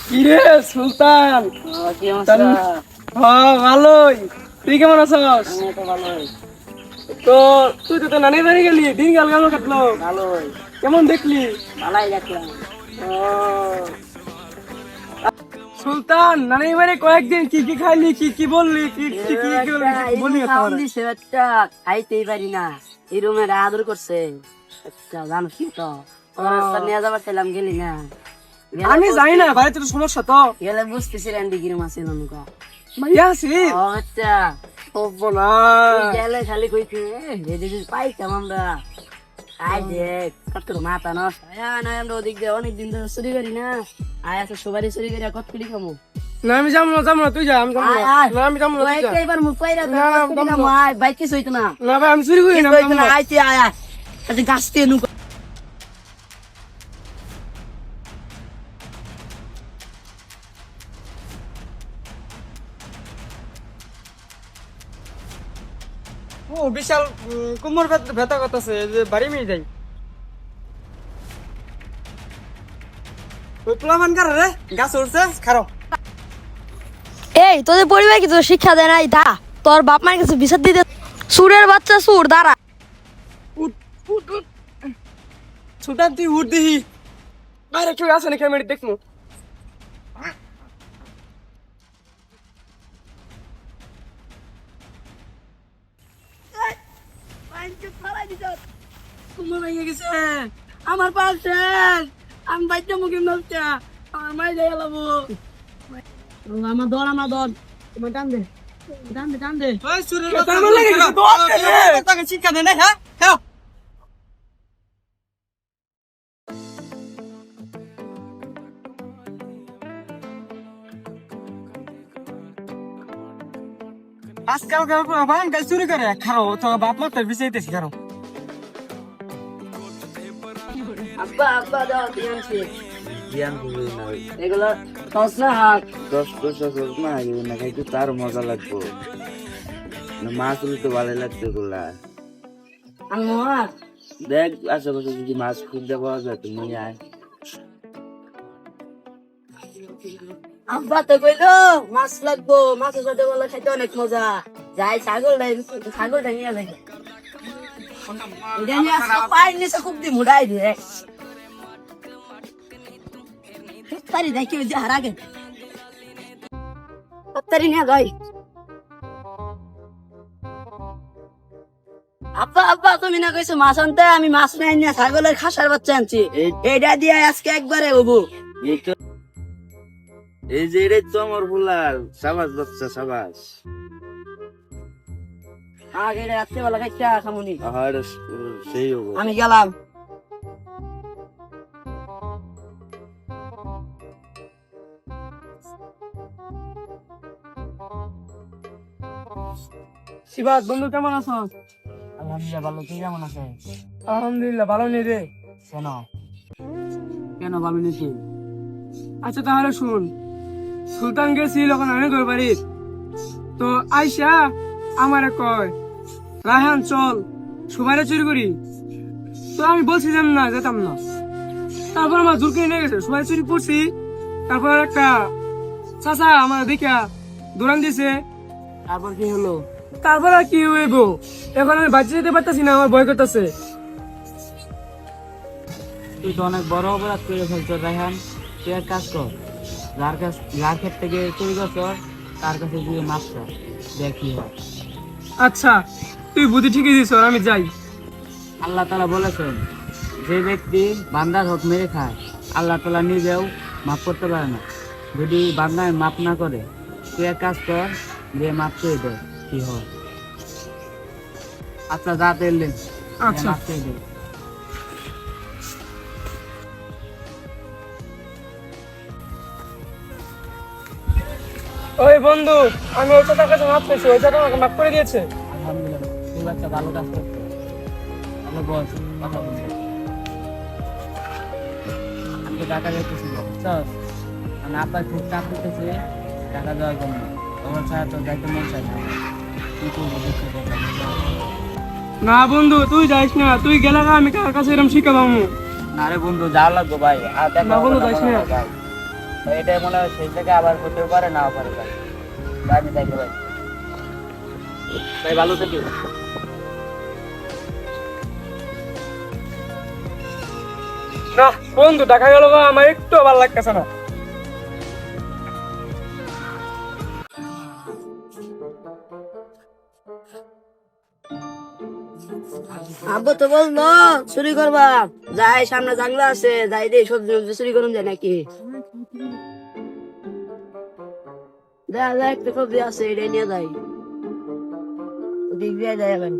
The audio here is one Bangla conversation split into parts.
কিরে সুলতান, কি অবস্থা? ভালোই। তুই কেমন আছিস? আমি তো ভালোই। তো তুই তো নানি বাড়ি গেলি, দিন গেল কেমন কাটলো? ভালোই। কেমন দেখলি? ভালোই দেখলাম। সুলতান, নানি বাড়ি কয়েকদিন কি কি খাইলি, কি কি বললি, কি কি কি কি বললি? খাইতেই পারি না, এই রুমের আদর করছে একটা, জানো কি তো নিয়ে যাবার চাইলাম, গেলি না। আমি যাই না, বাড়িতে তো সমস্যা তো। গেলে বুঝতেছি ডিগ্রি মাসে নৌকা ভাইয়া আছি আচ্ছা না গেলে খালি কইছে পাইতাম আমরা। আই যে কত মাথা নষ্ট না, আমরা ওদিক দিয়ে অনেকদিন ধরে চুরি করি না। আয় আছে সবারই চুরি করি, কত পিড়ি খামো। না আমি যাবো না, তুই যা। আমি যাবো না, না আমি যাবো না, তুই যা। এবার মুখ পাইরা না, না, আয় বাইক কিছু হইতো না। না ভাই আমি চুরি করি না, আমি যাবো না। আইতে আয় আয় আচ্ছা গাছ দিয়ে নুক। ও বিশাল কোমর ব্যথা করতেছে, যে বাড়ি মেয়ে যাই। ওই প্লামান কার রে গাছ উঠছে খারো। এই তোদের পরিবার কি তোর শিক্ষা দেয় নাই? দা তোর বাপ মায়ের কাছে বিচার দিতে, সুরের বাচ্চা সুর দাঁড়া। উঠ উঠ উঠ সুলতান, তুই উঠ দিহি। বাইরে কেউ আছে নাকি, আমি দেখবো। আমার পাশে আমি বাইতে মুখে নষ্ট, আমার মাই যাই লাবো। আমার দল তোমার টান দে টান দে। ওই সুরের কথা আমার লাগে গেছে, তো তাকে শিক্ষা দে না। হ্যাঁ হ্যাঁ আজকাল ভাই গাছ চুরি করে খাও, তো বাপ মা তোর বিষয়তেছি খাও। আব্বা দাও দিয়ানছি জ্ঞান বুঝি না, এগুলো টস না হাত 10 বছর না এগুলো না খাইতে তার মজা লাগবো না, মাছ হলে তো ভালো লাগতো এগুলা। আমার দেখ আশেপাশে যদি মাছ খুঁজতে পাওয়া যায় তুমি আয়। আব্বা তো কইলো মাছ লাগবো, মাছের সাথে বলে খাইতে অনেক মজা। যাই ছাগলটা নিয়ে যাই, এটা নিয়ে পায়ের নিচে খুব দি মুড়াই দিয়ে তারি দেখি ওই যে হারাগে তারি নিয়ে যাই। আব্বা তুমি না কইছো মাছ আনতে, আমি মাছ নাই নিয়ে ছাগলের খাসার বাচ্চা আনছি, এইটা দিয়ে আজকে একবারে হবো। এই তো এই যে এটাই তো আমার ফুলার সাবাস বাচ্চা সাবাস। আগে রাত্রেবেলা খাইছা খামুনি, আর সেই হবো। আমি গেলাম। শিবাদ বন্ধু কেমন আছো? আলহামদুলিল্লাহ ভালো, তুই কেমন আছে? আলহামদুলিল্লাহ ভালো নেই রে। কেন কেন ভালো নিছি? আচ্ছা তাহলে শুন, সুলতান গেছিল ওখানে আমি কই বাড়ি, তো আইসা আমারে কয় রায়হান চল সুবাইরে চুরি করি। তো আমি বলছিলাম না, যেতাম না। তারপর আমার জোর নিয়ে গেছে, সুবাই চুরি করছি। তারপর একটা চাচা আমার দেখা দৌড়ান দিছে। তারপর কি হলো? তারপর আর কি হইব, এখন আমি বাঁচিয়ে যেতে পারতেছি না, আমার ভয় করতেছে। তুই তো অনেক বড় অপরাধ করে ফেলছ রায়হান। তুই এক কাজ কর, যার ক্ষেত থেকে চুরি করছ তার কাছে গিয়ে মাছ কর, দেখ কি হয়। আচ্ছা তুই বুদ্ধি ঠিকই দিছ, আমি যাই। আল্লাহ তাআলা বলেছেন, যে ব্যক্তি বান্দার হক মেরে খায় আল্লাহ তাআলা নিজেও মাফ করতে পারে না। যদি বান্দায় মাফ না করে, তুই এক কাজ কর, দিয়ে মাফ করে দে, কি হয়। আচ্ছা যা তেলেন, আচ্ছা মাফ করে দে। ওই বন্ধু, আমি ওই চাচার কাছে মাপ পেয়েছি, ওই চাচা আমাকে মাফ করে দিয়েছে। আলহামদুলিল্লাহ, তুই একটা ভালো কাজ করছিস। ভালো বস, কথা বলছি। আমি তো টাকা দিতেছি, বুঝছস? মানে আব্বা খুব চাপ দিতেছে টাকা দেওয়ার জন্য। তোমার ছাড়া তো যাইতে মন চায় না। কি করবো দেখতে পাবো। না বন্ধু তুই যাইস না, তুই গেলে আমি কার কাছে এরকম শিক্ষা পাবো? না রে বন্ধু যাওয়া লাগবে ভাই, আর দেখা না বন্ধু, হবে যাইস মনে না। হয় ভাই। ভাই, এটাই মনে হয় সেই জায়গায় আবার হতেও পারে নাও পারে ভাই। ভাই, আমি যাই রে ভাই। ভাই ভালো থাকিস। না বন্ধু, দেখা গেল আমার একটু ভালো লাগতেছে না। আব্বু তো বললো চুরি করবা, যাই সামনে জানলা আছে, যাই দে সবজি টবজি চুরি করুন যায় নাকি। দেখা যায় একটা সবজি আছে, এটা নিয়ে যাই, ওদিক দিয়ে যাই এখন।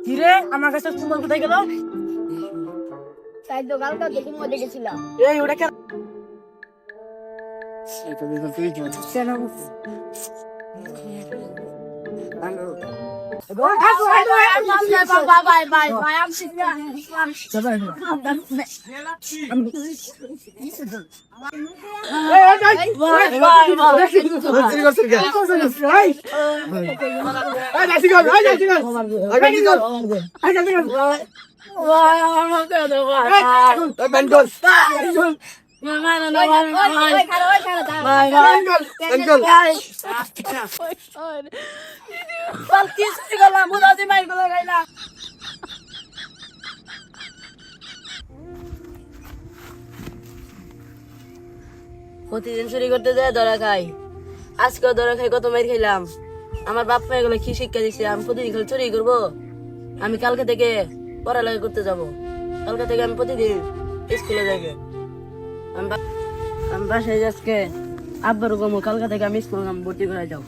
কিরে আমার কাছে তোমার কোথায় গেল? তাই তো কালকে দেখি মধ্যে গেছিলাম। এই ওটা কেন? প্রতিদিন চুরি করতে যায় ধরা খাই, আজকেও ধরা খাই, কত মাইর খাইলাম। আমার বাপ মা এগুলো কি শিক্ষা দিচ্ছে? আমি প্রতিদিন খালি চুরি করবো? আমি কালকে থেকে পড়ালেখা করতে যাব, কালকে থেকে আমি প্রতিদিন স্কুলে যাবো। আমি বাসায় আজকে আব্বার গমো, কালকে থেকে আমি স্কুল ভর্তি করে যাও।